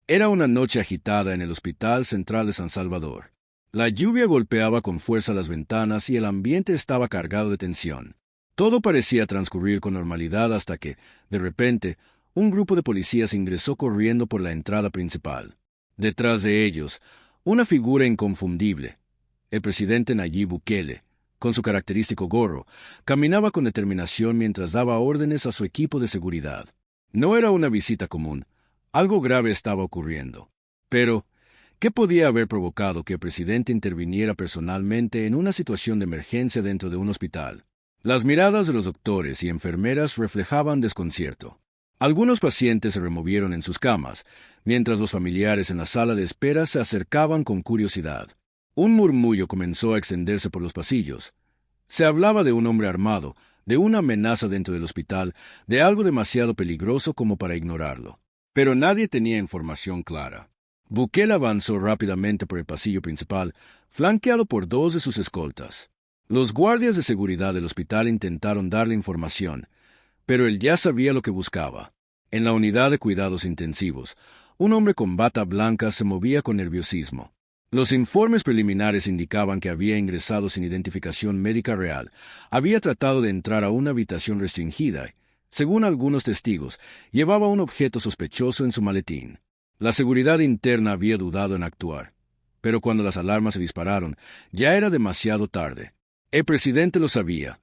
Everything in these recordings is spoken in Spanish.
Era una noche agitada en el Hospital Central de San Salvador. La lluvia golpeaba con fuerza las ventanas y el ambiente estaba cargado de tensión. Todo parecía transcurrir con normalidad hasta que, de repente, un grupo de policías ingresó corriendo por la entrada principal. Detrás de ellos, una figura inconfundible, el presidente Nayib Bukele, con su característico gorro, caminaba con determinación mientras daba órdenes a su equipo de seguridad. No era una visita común. Algo grave estaba ocurriendo. Pero, ¿qué podía haber provocado que el presidente interviniera personalmente en una situación de emergencia dentro de un hospital? Las miradas de los doctores y enfermeras reflejaban desconcierto. Algunos pacientes se removieron en sus camas, mientras los familiares en la sala de espera se acercaban con curiosidad. Un murmullo comenzó a extenderse por los pasillos. Se hablaba de un hombre armado, de una amenaza dentro del hospital, de algo demasiado peligroso como para ignorarlo. Pero nadie tenía información clara. Bukele avanzó rápidamente por el pasillo principal, flanqueado por dos de sus escoltas. Los guardias de seguridad del hospital intentaron darle información, pero él ya sabía lo que buscaba. En la unidad de cuidados intensivos, un hombre con bata blanca se movía con nerviosismo. Los informes preliminares indicaban que había ingresado sin identificación médica real, había tratado de entrar a una habitación restringida y, según algunos testigos, llevaba un objeto sospechoso en su maletín. La seguridad interna había dudado en actuar, pero cuando las alarmas se dispararon, ya era demasiado tarde. El presidente lo sabía.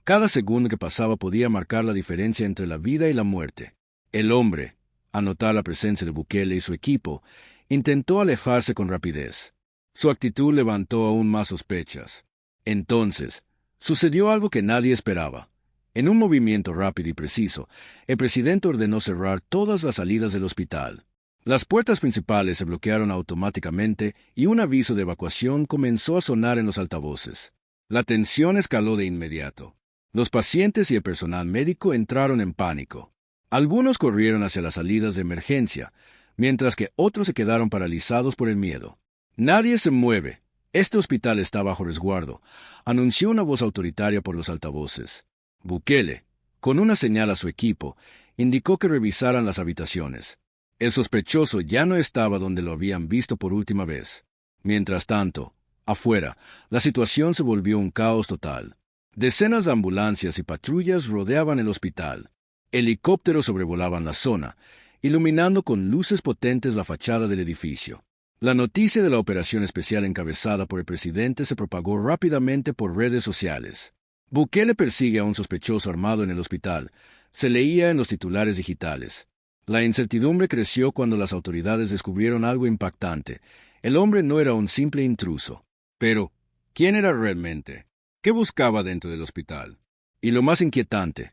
Cada segundo que pasaba podía marcar la diferencia entre la vida y la muerte. El hombre, al notar la presencia de Bukele y su equipo, intentó alejarse con rapidez. Su actitud levantó aún más sospechas. Entonces, sucedió algo que nadie esperaba. En un movimiento rápido y preciso, el presidente ordenó cerrar todas las salidas del hospital. Las puertas principales se bloquearon automáticamente y un aviso de evacuación comenzó a sonar en los altavoces. La tensión escaló de inmediato. Los pacientes y el personal médico entraron en pánico. Algunos corrieron hacia las salidas de emergencia, mientras que otros se quedaron paralizados por el miedo. «Nadie se mueve. Este hospital está bajo resguardo», anunció una voz autoritaria por los altavoces. Bukele, con una señal a su equipo, indicó que revisaran las habitaciones. El sospechoso ya no estaba donde lo habían visto por última vez. Mientras tanto, afuera, la situación se volvió un caos total. Decenas de ambulancias y patrullas rodeaban el hospital. Helicópteros sobrevolaban la zona, iluminando con luces potentes la fachada del edificio. La noticia de la operación especial encabezada por el presidente se propagó rápidamente por redes sociales. Bukele persigue a un sospechoso armado en el hospital. Se leía en los titulares digitales. La incertidumbre creció cuando las autoridades descubrieron algo impactante. El hombre no era un simple intruso. Pero, ¿quién era realmente? ¿Qué buscaba dentro del hospital? Y lo más inquietante,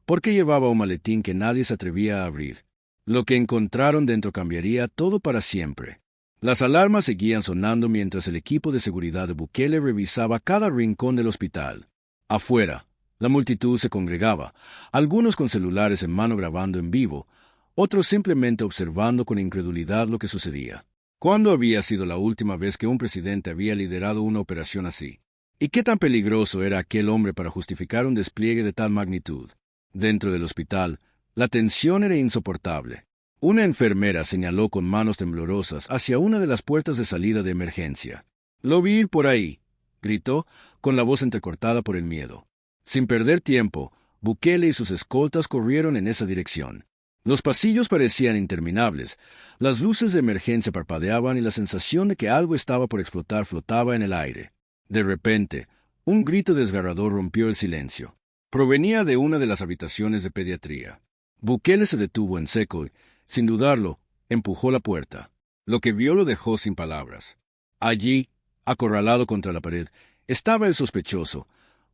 ¿por qué llevaba un maletín que nadie se atrevía a abrir? Lo que encontraron dentro cambiaría todo para siempre. Las alarmas seguían sonando mientras el equipo de seguridad de Bukele revisaba cada rincón del hospital. Afuera, la multitud se congregaba, algunos con celulares en mano grabando en vivo, otros simplemente observando con incredulidad lo que sucedía. ¿Cuándo había sido la última vez que un presidente había liderado una operación así? ¿Y qué tan peligroso era aquel hombre para justificar un despliegue de tal magnitud? Dentro del hospital, la tensión era insoportable. Una enfermera señaló con manos temblorosas hacia una de las puertas de salida de emergencia. «Lo vi ir por ahí», gritó, con la voz entrecortada por el miedo. Sin perder tiempo, Bukele y sus escoltas corrieron en esa dirección. Los pasillos parecían interminables, las luces de emergencia parpadeaban y la sensación de que algo estaba por explotar flotaba en el aire. De repente, un grito desgarrador rompió el silencio. Provenía de una de las habitaciones de pediatría. Bukele se detuvo en seco y, sin dudarlo, empujó la puerta. Lo que vio lo dejó sin palabras. Allí, acorralado contra la pared, estaba el sospechoso,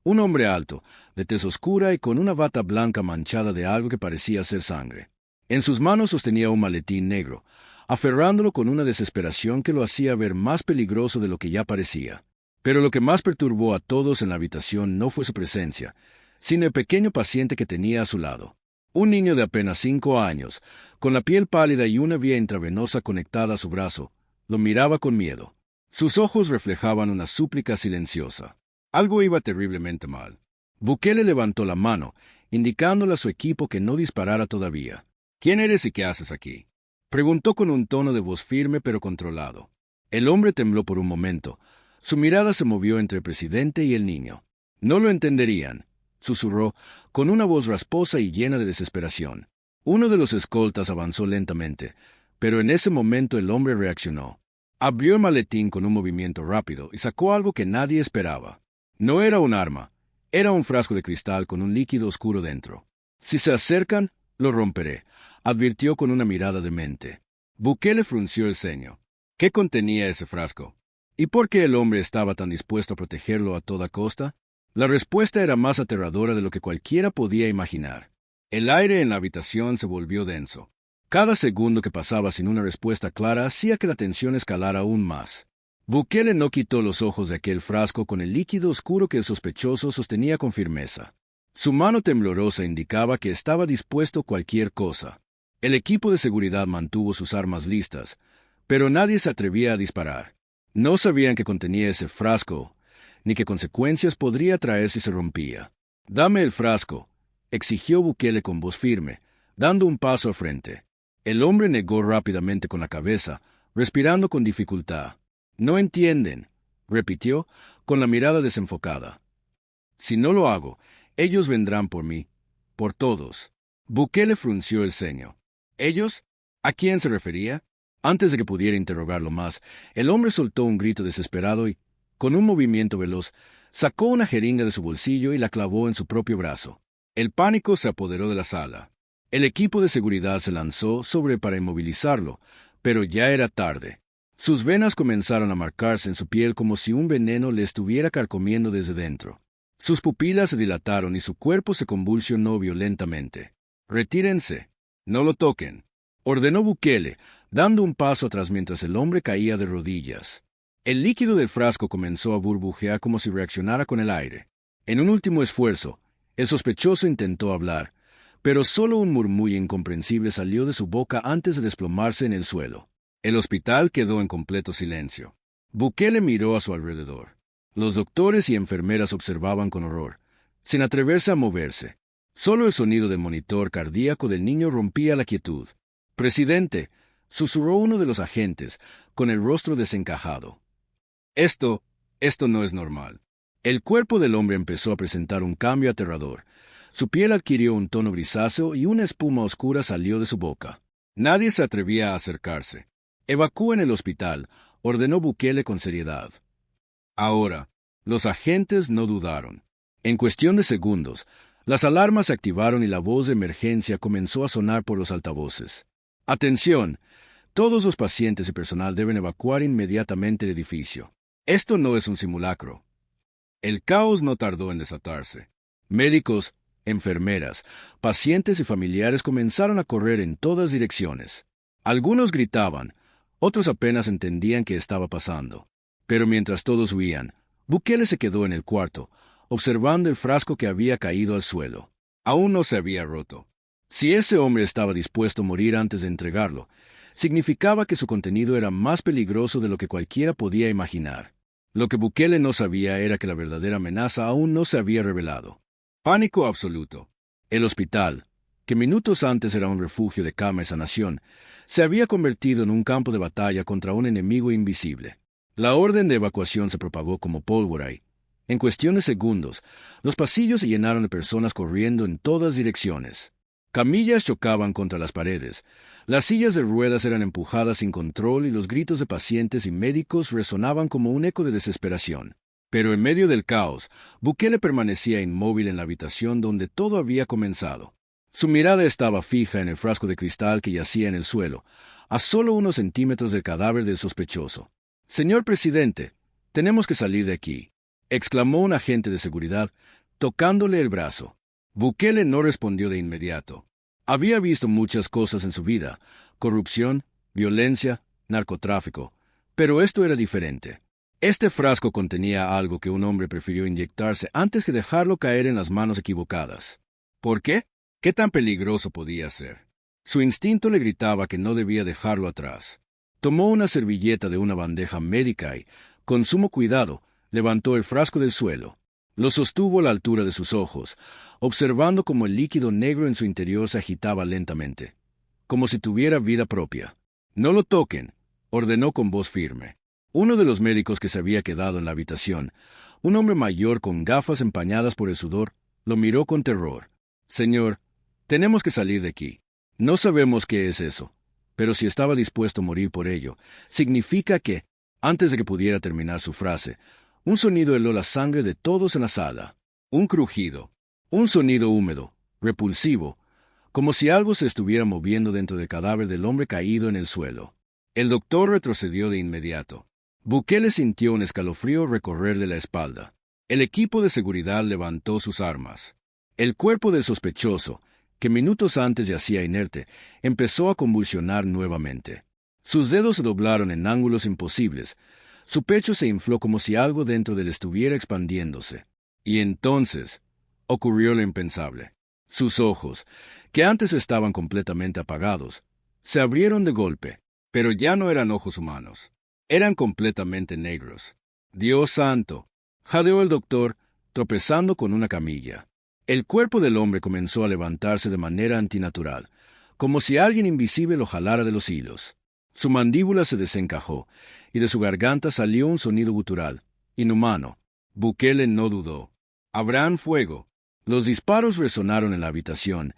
un hombre alto, de tez oscura y con una bata blanca manchada de algo que parecía ser sangre. En sus manos sostenía un maletín negro, aferrándolo con una desesperación que lo hacía ver más peligroso de lo que ya parecía. Pero lo que más perturbó a todos en la habitación no fue su presencia, sino el pequeño paciente que tenía a su lado. Un niño de apenas 5 años, con la piel pálida y una vía intravenosa conectada a su brazo, lo miraba con miedo. Sus ojos reflejaban una súplica silenciosa. Algo iba terriblemente mal. Bukele levantó la mano, indicándole a su equipo que no disparara todavía. «¿Quién eres y qué haces aquí?», Preguntó con un tono de voz firme pero controlado. El hombre tembló por un momento. Su mirada se movió entre el presidente y el niño. No lo entenderían, susurró, con una voz rasposa y llena de desesperación. Uno de los escoltas avanzó lentamente, pero en ese momento el hombre reaccionó. Abrió el maletín con un movimiento rápido y sacó algo que nadie esperaba. No era un arma, era un frasco de cristal con un líquido oscuro dentro. Si se acercan, lo romperé, advirtió con una mirada demente. Bukele frunció el ceño. ¿Qué contenía ese frasco? ¿Y por qué el hombre estaba tan dispuesto a protegerlo a toda costa? La respuesta era más aterradora de lo que cualquiera podía imaginar. El aire en la habitación se volvió denso. Cada segundo que pasaba sin una respuesta clara hacía que la tensión escalara aún más. Bukele no quitó los ojos de aquel frasco con el líquido oscuro que el sospechoso sostenía con firmeza. Su mano temblorosa indicaba que estaba dispuesto a cualquier cosa. El equipo de seguridad mantuvo sus armas listas, pero nadie se atrevía a disparar. No sabían qué contenía ese frasco, ni qué consecuencias podría traer si se rompía. «Dame el frasco», exigió Bukele con voz firme, dando un paso al frente. El hombre negó rápidamente con la cabeza, respirando con dificultad. «No entienden», repitió, con la mirada desenfocada. «Si no lo hago, ellos vendrán por mí, por todos». Bukele frunció el ceño. ¿Ellos? ¿A quién se refería? Antes de que pudiera interrogarlo más, el hombre soltó un grito desesperado y, con un movimiento veloz, sacó una jeringa de su bolsillo y la clavó en su propio brazo. El pánico se apoderó de la sala. El equipo de seguridad se lanzó sobre para inmovilizarlo, pero ya era tarde. Sus venas comenzaron a marcarse en su piel como si un veneno le estuviera carcomiendo desde dentro. Sus pupilas se dilataron y su cuerpo se convulsionó violentamente. «Retírense. No lo toquen», ordenó Bukele, dando un paso atrás mientras el hombre caía de rodillas. El líquido del frasco comenzó a burbujear como si reaccionara con el aire. En un último esfuerzo, el sospechoso intentó hablar, pero solo un murmullo incomprensible salió de su boca antes de desplomarse en el suelo. El hospital quedó en completo silencio. Bukele miró a su alrededor. Los doctores y enfermeras observaban con horror, sin atreverse a moverse. Solo el sonido del monitor cardíaco del niño rompía la quietud. «Presidente», susurró uno de los agentes, con el rostro desencajado. Esto no es normal». El cuerpo del hombre empezó a presentar un cambio aterrador. Su piel adquirió un tono grisáceo y una espuma oscura salió de su boca. Nadie se atrevía a acercarse. «Evacúen el hospital», ordenó Bukele con seriedad. Ahora, los agentes no dudaron. En cuestión de segundos, las alarmas se activaron y la voz de emergencia comenzó a sonar por los altavoces. «Atención, todos los pacientes y personal deben evacuar inmediatamente el edificio. Esto no es un simulacro». El caos no tardó en desatarse. Médicos, enfermeras, pacientes y familiares comenzaron a correr en todas direcciones. Algunos gritaban, otros apenas entendían qué estaba pasando. Pero mientras todos huían, Bukele se quedó en el cuarto, observando el frasco que había caído al suelo. Aún no se había roto. Si ese hombre estaba dispuesto a morir antes de entregarlo, significaba que su contenido era más peligroso de lo que cualquiera podía imaginar. Lo que Bukele no sabía era que la verdadera amenaza aún no se había revelado. Pánico absoluto. El hospital, que minutos antes era un refugio de calma y sanación, se había convertido en un campo de batalla contra un enemigo invisible. La orden de evacuación se propagó como pólvora y, en cuestión de segundos, los pasillos se llenaron de personas corriendo en todas direcciones. Camillas chocaban contra las paredes, las sillas de ruedas eran empujadas sin control y los gritos de pacientes y médicos resonaban como un eco de desesperación. Pero en medio del caos, Bukele permanecía inmóvil en la habitación donde todo había comenzado. Su mirada estaba fija en el frasco de cristal que yacía en el suelo, a solo unos centímetros del cadáver del sospechoso. «Señor presidente, tenemos que salir de aquí», exclamó un agente de seguridad, tocándole el brazo. Bukele no respondió de inmediato. Había visto muchas cosas en su vida: corrupción, violencia, narcotráfico. Pero esto era diferente. Este frasco contenía algo que un hombre prefirió inyectarse antes que dejarlo caer en las manos equivocadas. ¿Por qué? ¿Qué tan peligroso podía ser? Su instinto le gritaba que no debía dejarlo atrás. Tomó una servilleta de una bandeja médica y, con sumo cuidado, levantó el frasco del suelo. Lo sostuvo a la altura de sus ojos, observando cómo el líquido negro en su interior se agitaba lentamente, como si tuviera vida propia. No lo toquen, ordenó con voz firme. Uno de los médicos que se había quedado en la habitación, un hombre mayor con gafas empañadas por el sudor, lo miró con terror. Señor, tenemos que salir de aquí. No sabemos qué es eso, pero si estaba dispuesto a morir por ello, significa que, antes de que pudiera terminar su frase, un sonido heló la sangre de todos en la sala. Un crujido, un sonido húmedo, repulsivo, como si algo se estuviera moviendo dentro del cadáver del hombre caído en el suelo. El doctor retrocedió de inmediato. Bukele sintió un escalofrío recorrerle la espalda. El equipo de seguridad levantó sus armas. El cuerpo del sospechoso, que minutos antes yacía inerte, empezó a convulsionar nuevamente. Sus dedos se doblaron en ángulos imposibles. Su pecho se infló como si algo dentro de él estuviera expandiéndose. Y entonces ocurrió lo impensable. Sus ojos, que antes estaban completamente apagados, se abrieron de golpe, pero ya no eran ojos humanos. Eran completamente negros. Dios santo, jadeó el doctor, tropezando con una camilla. El cuerpo del hombre comenzó a levantarse de manera antinatural, como si alguien invisible lo jalara de los hilos. Su mandíbula se desencajó, y de su garganta salió un sonido gutural, inhumano. Bukele no dudó. «Habrán fuego». Los disparos resonaron en la habitación,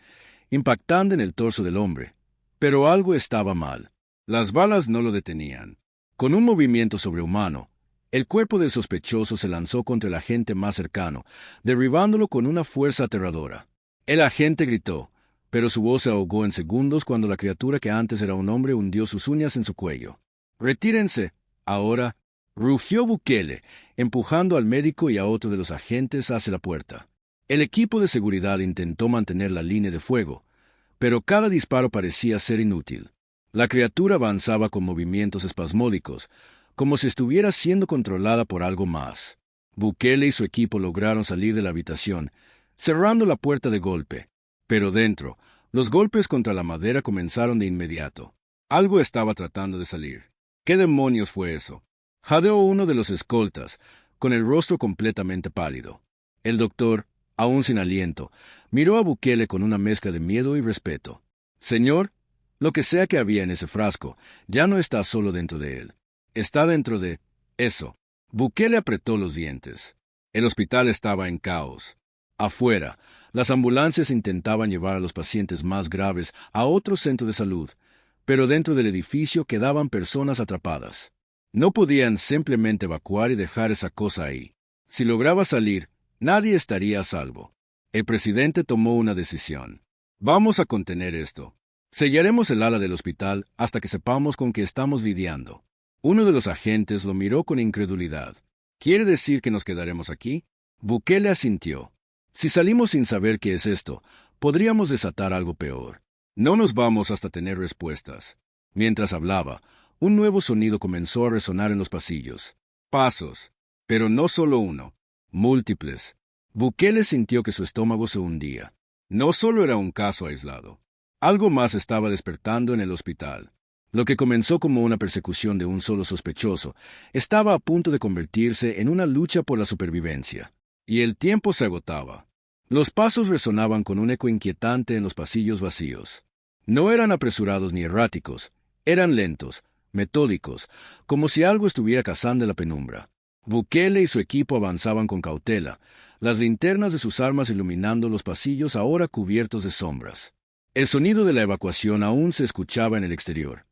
impactando en el torso del hombre. Pero algo estaba mal. Las balas no lo detenían. Con un movimiento sobrehumano, el cuerpo del sospechoso se lanzó contra el agente más cercano, derribándolo con una fuerza aterradora. El agente gritó, pero su voz se ahogó en segundos cuando la criatura que antes era un hombre hundió sus uñas en su cuello. «Retírense, ahora», rugió Bukele, empujando al médico y a otro de los agentes hacia la puerta. El equipo de seguridad intentó mantener la línea de fuego, pero cada disparo parecía ser inútil. La criatura avanzaba con movimientos espasmódicos, como si estuviera siendo controlada por algo más. Bukele y su equipo lograron salir de la habitación, cerrando la puerta de golpe. Pero dentro, los golpes contra la madera comenzaron de inmediato. Algo estaba tratando de salir. ¿Qué demonios fue eso? Jadeó uno de los escoltas, con el rostro completamente pálido. El doctor, aún sin aliento, miró a Bukele con una mezcla de miedo y respeto. «Señor, lo que sea que había en ese frasco, ya no está solo dentro de él. Está dentro de eso». Bukele apretó los dientes. El hospital estaba en caos. Afuera, las ambulancias intentaban llevar a los pacientes más graves a otro centro de salud, pero dentro del edificio quedaban personas atrapadas. No podían simplemente evacuar y dejar esa cosa ahí. Si lograba salir, nadie estaría a salvo. El presidente tomó una decisión. «Vamos a contener esto. Sellaremos el ala del hospital hasta que sepamos con qué estamos lidiando». Uno de los agentes lo miró con incredulidad. «¿Quiere decir que nos quedaremos aquí?» Bukele asintió. «Si salimos sin saber qué es esto, podríamos desatar algo peor. No nos vamos hasta tener respuestas». Mientras hablaba, un nuevo sonido comenzó a resonar en los pasillos. Pasos. Pero no solo uno. Múltiples. Bukele sintió que su estómago se hundía. No solo era un caso aislado. Algo más estaba despertando en el hospital. Lo que comenzó como una persecución de un solo sospechoso estaba a punto de convertirse en una lucha por la supervivencia. Y el tiempo se agotaba. Los pasos resonaban con un eco inquietante en los pasillos vacíos. No eran apresurados ni erráticos, eran lentos, metódicos, como si algo estuviera cazando en la penumbra. Bukele y su equipo avanzaban con cautela, las linternas de sus armas iluminando los pasillos ahora cubiertos de sombras. El sonido de la evacuación aún se escuchaba en el exterior.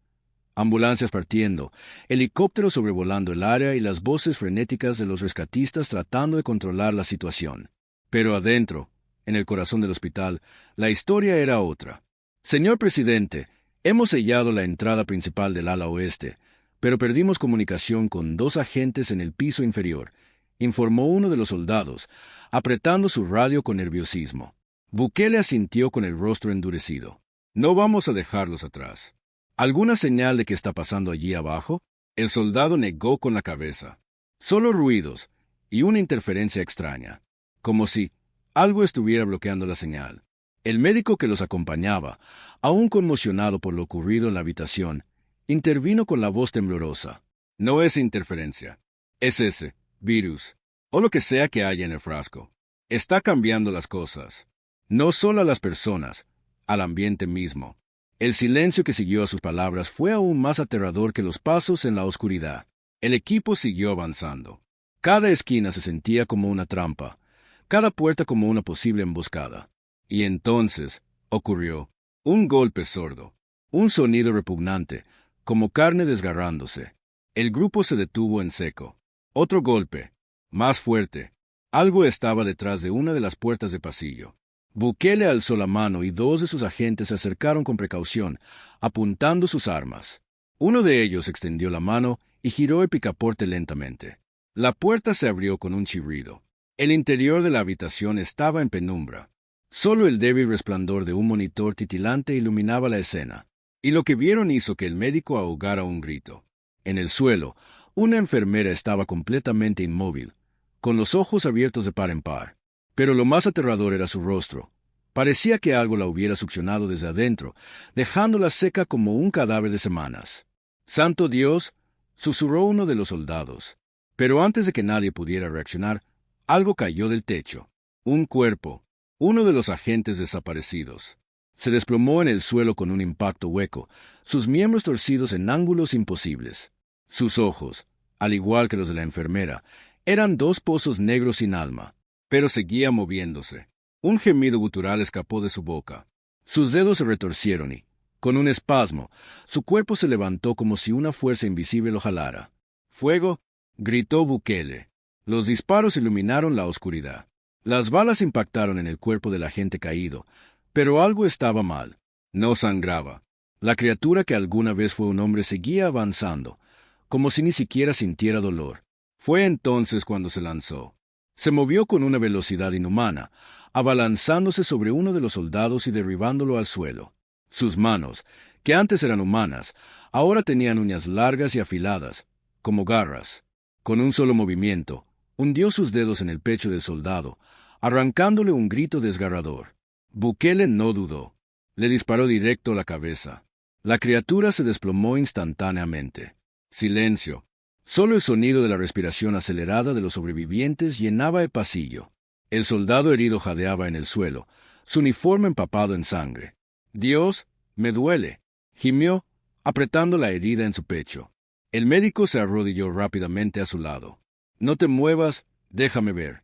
Ambulancias partiendo, helicópteros sobrevolando el área y las voces frenéticas de los rescatistas tratando de controlar la situación. Pero adentro, en el corazón del hospital, la historia era otra. «Señor presidente, hemos sellado la entrada principal del ala oeste, pero perdimos comunicación con 2 agentes en el piso inferior», informó uno de los soldados, apretando su radio con nerviosismo. Bukele asintió con el rostro endurecido. «No vamos a dejarlos atrás». «¿Alguna señal de qué está pasando allí abajo?» El soldado negó con la cabeza. «Solo ruidos y una interferencia extraña, como si algo estuviera bloqueando la señal». El médico que los acompañaba, aún conmocionado por lo ocurrido en la habitación, intervino con la voz temblorosa. «No es interferencia. Es ese virus, o lo que sea que haya en el frasco. Está cambiando las cosas. No solo a las personas, al ambiente mismo. El silencio que siguió a sus palabras fue aún más aterrador que los pasos en la oscuridad. El equipo siguió avanzando. Cada esquina se sentía como una trampa, cada puerta como una posible emboscada. Y entonces ocurrió un golpe sordo, un sonido repugnante, como carne desgarrándose. El grupo se detuvo en seco. Otro golpe, más fuerte. Algo estaba detrás de una de las puertas de pasillo. Bukele alzó la mano y dos de sus agentes se acercaron con precaución, apuntando sus armas. Uno de ellos extendió la mano y giró el picaporte lentamente. La puerta se abrió con un chirrido. El interior de la habitación estaba en penumbra. Solo el débil resplandor de un monitor titilante iluminaba la escena. Y lo que vieron hizo que el médico ahogara un grito. En el suelo, una enfermera estaba completamente inmóvil, con los ojos abiertos de par en par. Pero lo más aterrador era su rostro. Parecía que algo la hubiera succionado desde adentro, dejándola seca como un cadáver de semanas. «¡Santo Dios!», susurró uno de los soldados. Pero antes de que nadie pudiera reaccionar, algo cayó del techo. Un cuerpo, uno de los agentes desaparecidos. Se desplomó en el suelo con un impacto hueco, sus miembros torcidos en ángulos imposibles. Sus ojos, al igual que los de la enfermera, eran dos pozos negros sin alma, pero seguía moviéndose. Un gemido gutural escapó de su boca. Sus dedos se retorcieron y, con un espasmo, su cuerpo se levantó como si una fuerza invisible lo jalara. «¡Fuego!», gritó Bukele. Los disparos iluminaron la oscuridad. Las balas impactaron en el cuerpo del agente caído, pero algo estaba mal. No sangraba. La criatura que alguna vez fue un hombre seguía avanzando, como si ni siquiera sintiera dolor. Fue entonces cuando se lanzó. Se movió con una velocidad inhumana, abalanzándose sobre uno de los soldados y derribándolo al suelo. Sus manos, que antes eran humanas, ahora tenían uñas largas y afiladas, como garras. Con un solo movimiento, hundió sus dedos en el pecho del soldado, arrancándole un grito desgarrador. Bukele no dudó. Le disparó directo a la cabeza. La criatura se desplomó instantáneamente. Silencio. Solo el sonido de la respiración acelerada de los sobrevivientes llenaba el pasillo. El soldado herido jadeaba en el suelo, su uniforme empapado en sangre. «Dios, me duele», gimió, apretando la herida en su pecho. El médico se arrodilló rápidamente a su lado. «No te muevas, déjame ver».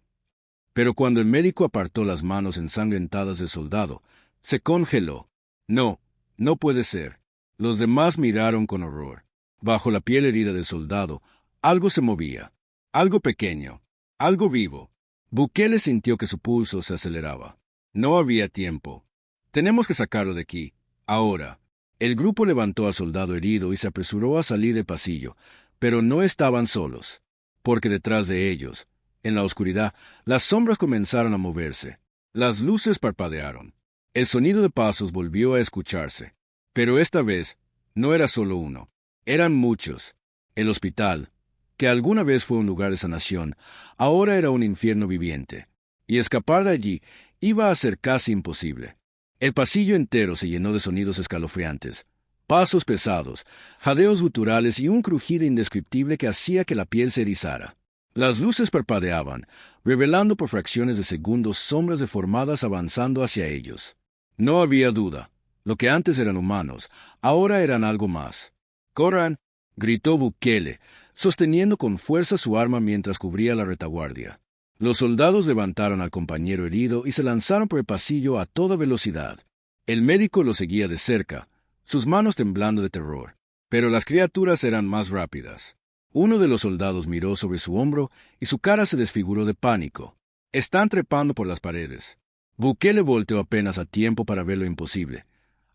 Pero cuando el médico apartó las manos ensangrentadas del soldado, se congeló. «No, no puede ser». Los demás miraron con horror. Bajo la piel herida del soldado, algo se movía. Algo pequeño. Algo vivo. Bukele sintió que su pulso se aceleraba. No había tiempo. «Tenemos que sacarlo de aquí. Ahora». El grupo levantó al soldado herido y se apresuró a salir del pasillo, pero no estaban solos, porque detrás de ellos, en la oscuridad, las sombras comenzaron a moverse. Las luces parpadearon. El sonido de pasos volvió a escucharse. Pero esta vez, no era solo uno. Eran muchos. El hospital, que alguna vez fue un lugar de sanación, ahora era un infierno viviente. Y escapar de allí iba a ser casi imposible. El pasillo entero se llenó de sonidos escalofriantes. Pasos pesados, jadeos guturales y un crujido indescriptible que hacía que la piel se erizara. Las luces parpadeaban, revelando por fracciones de segundos sombras deformadas avanzando hacia ellos. No había duda. Lo que antes eran humanos, ahora eran algo más. «¡Corran!», gritó Bukele, sosteniendo con fuerza su arma mientras cubría la retaguardia. Los soldados levantaron al compañero herido y se lanzaron por el pasillo a toda velocidad. El médico lo seguía de cerca, sus manos temblando de terror. Pero las criaturas eran más rápidas. Uno de los soldados miró sobre su hombro y su cara se desfiguró de pánico. «Están trepando por las paredes». Bukele volteó apenas a tiempo para ver lo imposible.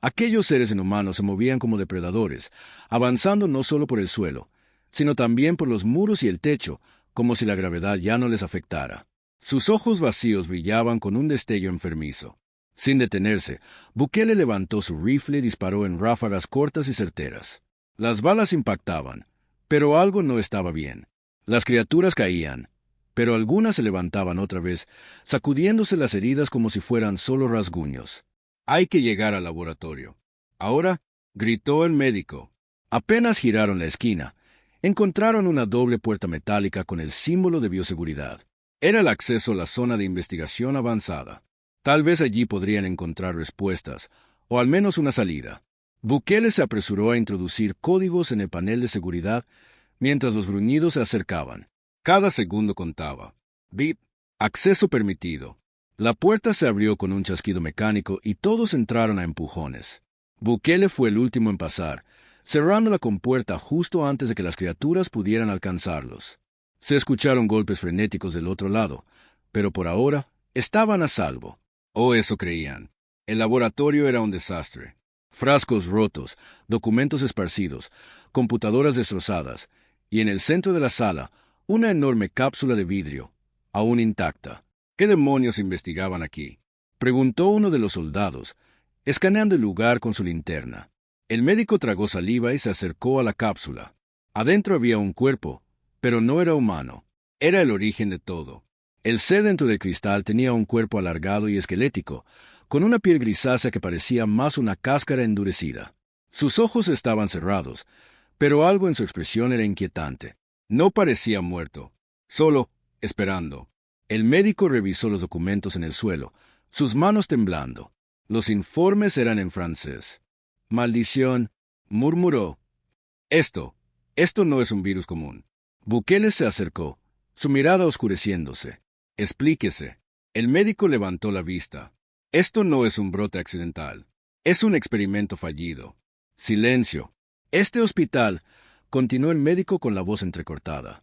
Aquellos seres inhumanos se movían como depredadores, avanzando no solo por el suelo, sino también por los muros y el techo, como si la gravedad ya no les afectara. Sus ojos vacíos brillaban con un destello enfermizo. Sin detenerse, Bukele levantó su rifle y disparó en ráfagas cortas y certeras. Las balas impactaban, pero algo no estaba bien. Las criaturas caían, pero algunas se levantaban otra vez, sacudiéndose las heridas como si fueran solo rasguños. «Hay que llegar al laboratorio». «Ahora», gritó el médico. Apenas giraron la esquina, encontraron una doble puerta metálica con el símbolo de bioseguridad. Era el acceso a la zona de investigación avanzada. Tal vez allí podrían encontrar respuestas, o al menos una salida. Bukele se apresuró a introducir códigos en el panel de seguridad mientras los gruñidos se acercaban. Cada segundo contaba. Bip. Acceso permitido. La puerta se abrió con un chasquido mecánico y todos entraron a empujones. Bukele fue el último en pasar, cerrando la compuerta justo antes de que las criaturas pudieran alcanzarlos. Se escucharon golpes frenéticos del otro lado, pero por ahora estaban a salvo. O eso creían. El laboratorio era un desastre. Frascos rotos, documentos esparcidos, computadoras destrozadas, y en el centro de la sala, una enorme cápsula de vidrio, aún intacta. ¿Qué demonios investigaban aquí?, preguntó uno de los soldados, escaneando el lugar con su linterna. El médico tragó saliva y se acercó a la cápsula. Adentro había un cuerpo, pero no era humano. Era el origen de todo. El ser dentro del cristal tenía un cuerpo alargado y esquelético, con una piel grisácea que parecía más una cáscara endurecida. Sus ojos estaban cerrados, pero algo en su expresión era inquietante. No parecía muerto, solo esperando. El médico revisó los documentos en el suelo, sus manos temblando. Los informes eran en francés. «Maldición», murmuró. Esto no es un virus común». Bukele se acercó, su mirada oscureciéndose. «Explíquese». El médico levantó la vista. «Esto no es un brote accidental. Es un experimento fallido». «Silencio». «Este hospital», continuó el médico con la voz entrecortada,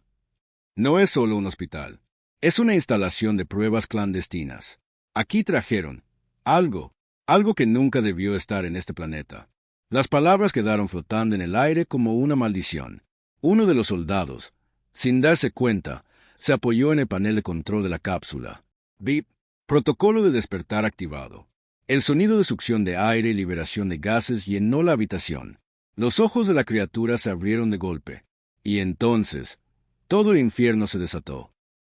«no es solo un hospital. Es una instalación de pruebas clandestinas. Aquí trajeron algo que nunca debió estar en este planeta». Las palabras quedaron flotando en el aire como una maldición. Uno de los soldados, sin darse cuenta, se apoyó en el panel de control de la cápsula. Bip. Protocolo de despertar activado. El sonido de succión de aire y liberación de gases llenó la habitación. Los ojos de la criatura se abrieron de golpe. Y entonces, todo el infierno se desató.